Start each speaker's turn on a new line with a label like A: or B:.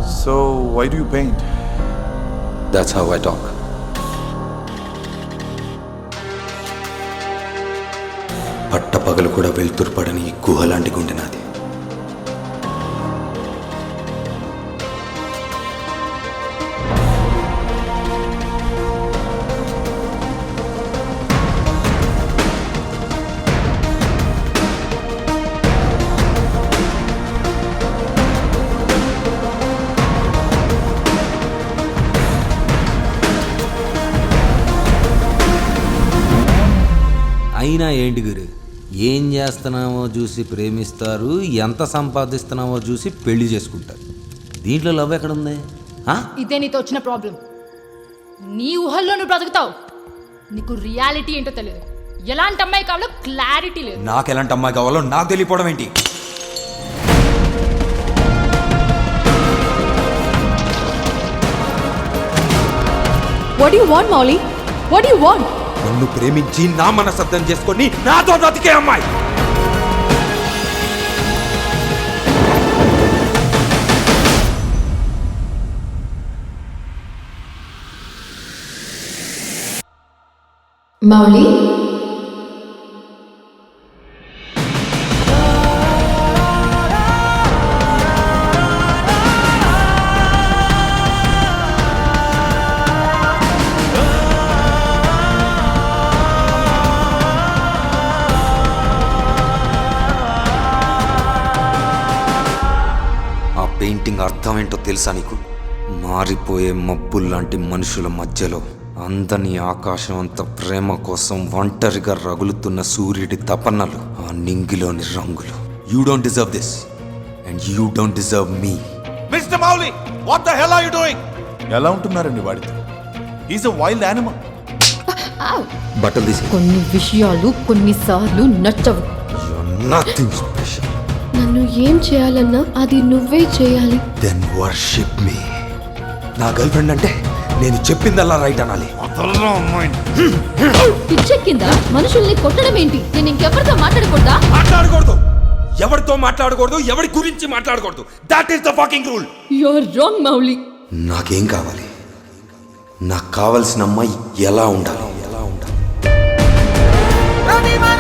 A: So, why do you paint?
B: That's how I talk. పట్టపగలు కూడా వెళ్తురుపడని ఈ గుహ లాంటి గుండె నాది.
C: అయినా ఏంటి గురు, ఏం చేస్తున్నామో చూసి ప్రేమిస్తారు, ఎంత సంపాదిస్తున్నామో చూసి పెళ్లి చేసుకుంటారు. దీంట్లో లవ్ ఎక్కడుంది?
D: ఇదే నీతో వచ్చిన ప్రాబ్లం. నీ ఊహల్లో నువ్వు బ్రతుకుతావు, నీకు రియాలిటీ ఏంటో తెలియదు. ఎలాంటి అమ్మాయి కావాలో క్లారిటీ లేదు.
B: నాకు ఎలాంటి అమ్మాయి కావాలో నాకు తెలియపోవడం ఏంటి?
E: What do you want, Molly? What do you want?
B: నన్ను ప్రేమించి నా మనసర్థం చేసుకొని నాతో బ్రతికే అమ్మాయి.
E: Molly?
B: పెయింటింగ్ అర్థం ఏంటో తెలుసా నీకు? మారిపోయే మబ్బుల్లాంటి మనుషుల మధ్యలో అందని ఆకాశం అంత ప్రేమ కోసం ఒంటరిగా రగులుతున్న సూర్యుడి తపనలు, ఆ నింగిలోని రంగులు. You don't deserve this and you don't deserve me.
A: Mr. Mowgli, what the hell are you doing? ఎలా ఉంటున్నారండి వాడితో? He's a wild animal.
B: బట్టలు తీసి.
E: కొన్ని విషయాలు కొన్నిసార్లు నచ్చవు.
B: Nothing special.
E: నన్ను ఏం చేయాలన్నా అది నువ్వే చేయాలి.
B: Then worship me. నా గర్ల్ ఫ్రెండ్ అంటే నేను చెప్పిందల్లా రైట్ అనాలి.
E: పిచ్చెక్కిందా? మనుషుల్ని కొట్టడం ఏంటి? నేను ఇంకెవరితో మాట్లాడకూడదా?
B: మాట్లాడకూడదు. ఎవరితో మాట్లాడకూడదు, ఎవరి గురించి మాట్లాడకూడదు. That is the fucking rule.
E: You are wrong, Mouli.
B: నాకేం కావాలి? నాకు కావాల్సిన అమ్మాయి ఎలా ఉండాలి?
F: ప్రతి మన